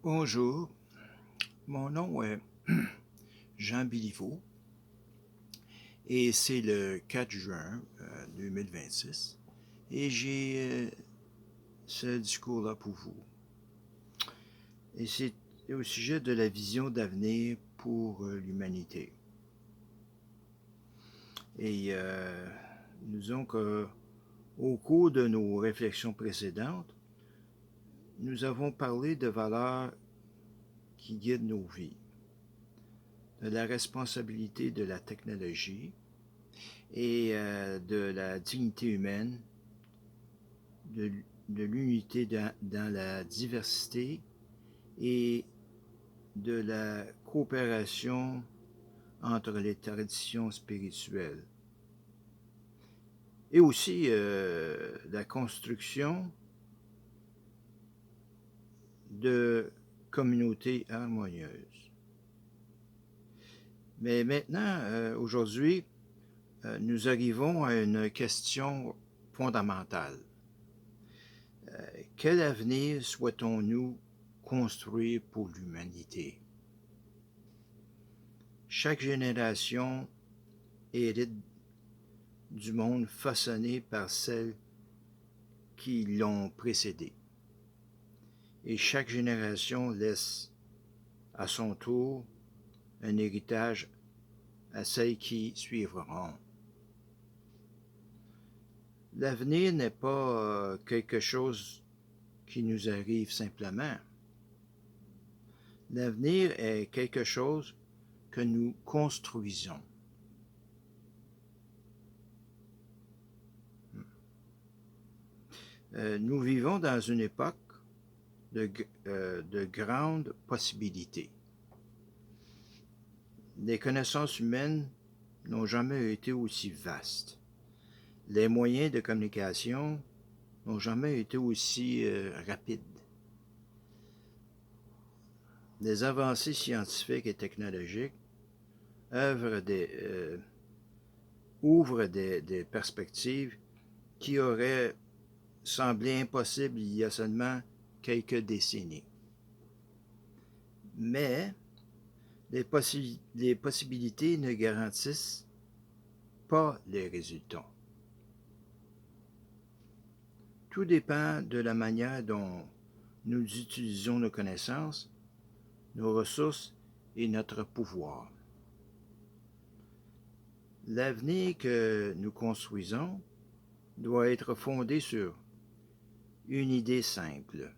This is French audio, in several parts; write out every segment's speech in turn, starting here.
Bonjour, mon nom est Jean Béliveau et c'est le 4 juin 2026 et j'ai ce discours-là pour vous. Et c'est au sujet de la vision d'avenir pour l'humanité. Et nous avons qu'au cours de nos réflexions précédentes, nous avons parlé de valeurs qui guident nos vies, de la responsabilité de la technologie et de la dignité humaine, de, de l'unité dans la diversité et de la coopération entre les traditions spirituelles. Et aussi la construction de communautés harmonieuses. Mais maintenant, aujourd'hui, nous arrivons à une question fondamentale. Quel avenir souhaitons-nous construire pour l'humanité? Chaque génération hérite du monde façonné par celles qui l'ont précédé. Et chaque génération laisse à son tour un héritage à celles qui suivront. L'avenir n'est pas quelque chose qui nous arrive simplement. L'avenir est quelque chose que nous construisons. Nous vivons dans une époque de grandes possibilités. Les connaissances humaines n'ont jamais été aussi vastes. Les moyens de communication n'ont jamais été aussi rapides. Les avancées scientifiques et technologiques ouvrent des perspectives qui auraient semblé impossibles il y a seulement quelques décennies. Mais les possibilités ne garantissent pas les résultats. Tout dépend de la manière dont nous utilisons nos connaissances, nos ressources et notre pouvoir. L'avenir que nous construisons doit être fondé sur une idée simple.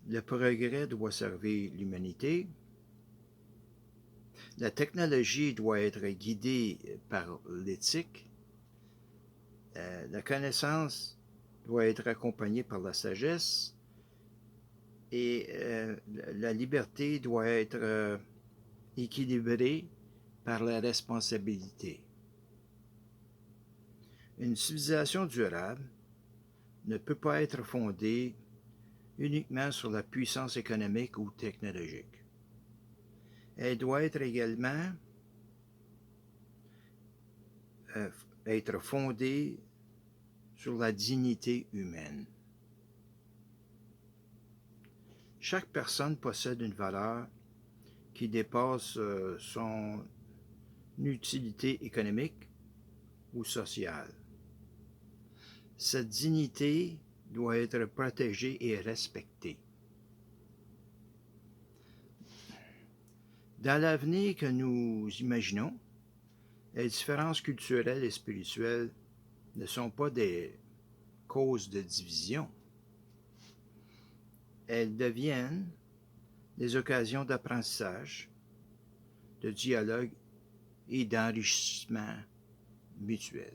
Le progrès doit servir l'humanité. La technologie doit être guidée par l'éthique. La connaissance doit être accompagnée par la sagesse. Et la liberté doit être équilibrée par la responsabilité. Une civilisation durable ne peut pas être fondée uniquement sur la puissance économique ou technologique. Elle doit être également être fondée sur la dignité humaine. Chaque personne possède une valeur qui dépasse son utilité économique ou sociale. Cette dignité doit être protégée et respectée. Dans l'avenir que nous imaginons, les différences culturelles et spirituelles ne sont pas des causes de division. Elles deviennent des occasions d'apprentissage, de dialogue et d'enrichissement mutuel.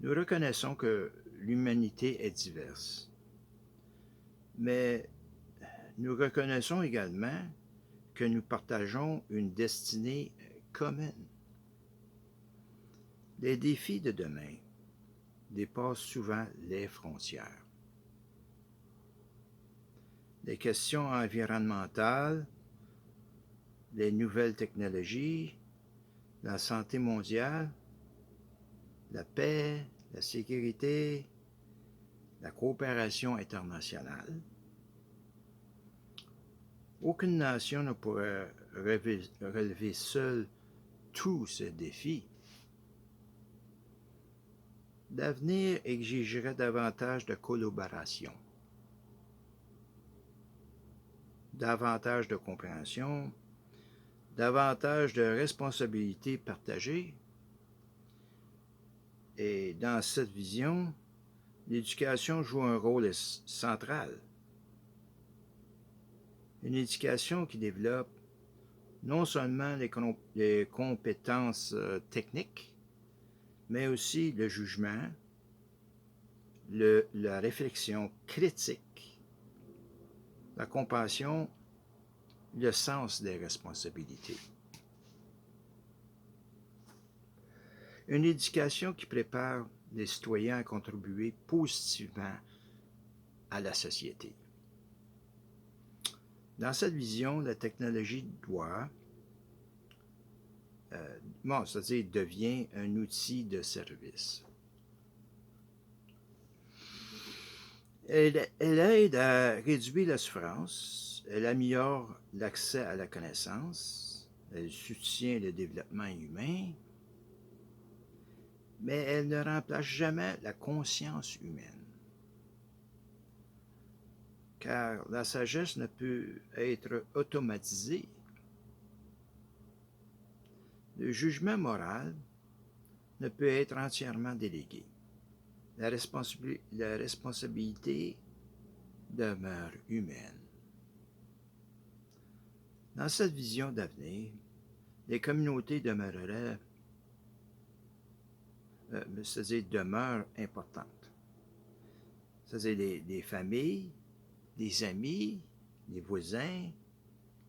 Nous reconnaissons que l'humanité est diverse, mais nous reconnaissons également que nous partageons une destinée commune. Les défis de demain dépassent souvent les frontières. Les questions environnementales, les nouvelles technologies, la santé mondiale, la paix, la sécurité, la coopération internationale. Aucune nation ne pourrait relever seule tous ces défis. L'avenir exigerait davantage de collaboration, davantage de compréhension, davantage de responsabilités partagées. Et dans cette vision, l'éducation joue un rôle central. Une éducation qui développe non seulement les compétences techniques, mais aussi le jugement, la réflexion critique, la compassion, le sens des responsabilités. Une éducation qui prépare les citoyens à contribuer positivement à la société. Dans cette vision, la technologie c'est-à-dire devient un outil de service. Elle aide à réduire la souffrance, elle améliore l'accès à la connaissance, elle soutient le développement humain, mais elle ne remplace jamais la conscience humaine. Car la sagesse ne peut être automatisée. Le jugement moral ne peut être entièrement délégué. La responsabilité demeure humaine. Dans cette vision d'avenir, les communautés demeurent importantes. C'est-à-dire les familles, les amis, les voisins,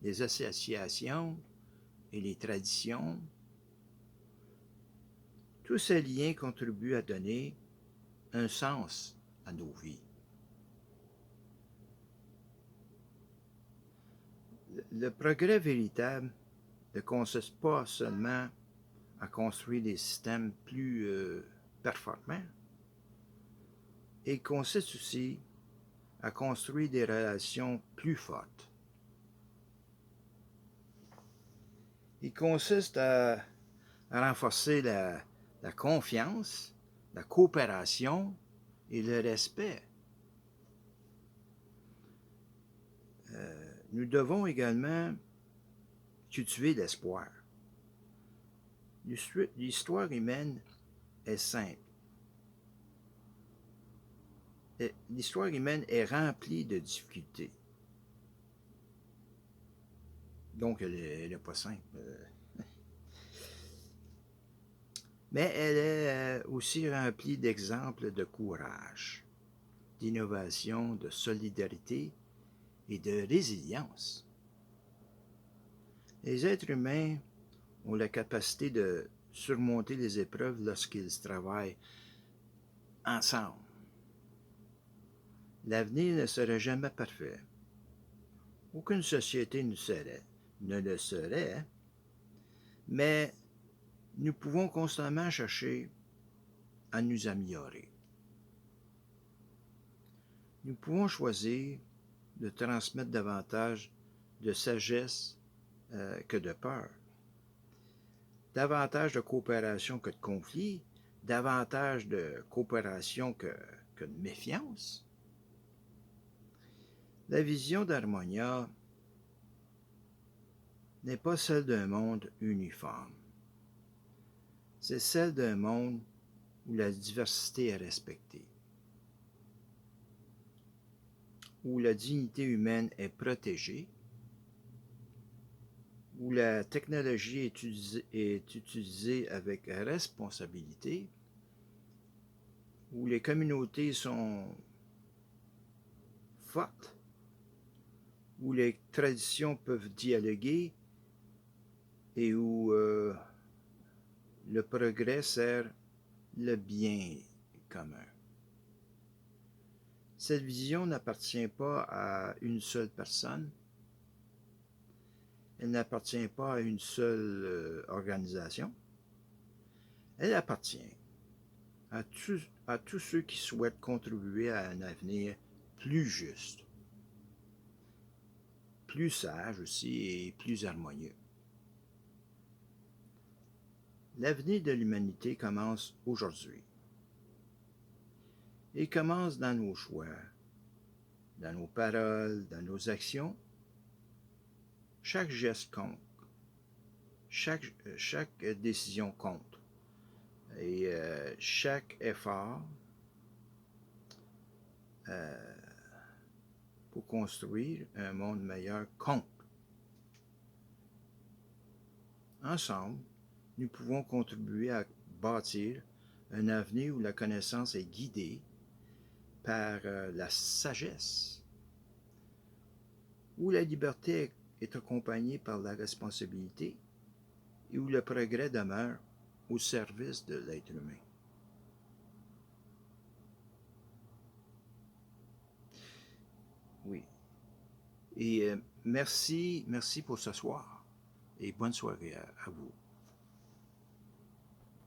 les associations et les traditions. Tous ces liens contribuent à donner un sens à nos vies. Le progrès véritable ne consiste pas seulement à construire des systèmes plus performants, il consiste aussi à construire des relations plus fortes. Il consiste à renforcer la confiance, la coopération et le respect. Nous devons également cultiver l'espoir. L'histoire humaine est simple. L'histoire humaine est remplie de difficultés. Donc, elle n'est pas simple. Mais elle est aussi remplie d'exemples de courage, d'innovation, de solidarité et de résilience. Les êtres humains ont la capacité de surmonter les épreuves lorsqu'ils travaillent ensemble. L'avenir ne sera jamais parfait. Aucune société ne le serait, mais nous pouvons constamment chercher à nous améliorer. Nous pouvons choisir de transmettre davantage de sagesse que de peur, davantage de coopération que de conflit, davantage de coopération que de méfiance. La vision d'Harmonia n'est pas celle d'un monde uniforme. C'est celle d'un monde où la diversité est respectée, où la dignité humaine est protégée, où la technologie est utilisée avec responsabilité, où les communautés sont fortes, où les traditions peuvent dialoguer et où le progrès sert le bien commun. Cette vision n'appartient pas à une seule personne, elle n'appartient pas à une seule organisation, elle appartient à à tous ceux qui souhaitent contribuer à un avenir plus juste, plus sage aussi et plus harmonieux. L'avenir de l'humanité commence aujourd'hui. Il commence dans nos choix, dans nos paroles, dans nos actions. Chaque geste compte. Chaque décision compte. Et chaque effort pour construire un monde meilleur compte. Ensemble, nous pouvons contribuer à bâtir un avenir où la connaissance est guidée par la sagesse, où la liberté est accompagnée par la responsabilité et où le progrès demeure au service de l'être humain. Oui. Et merci pour ce soir et bonne soirée à vous.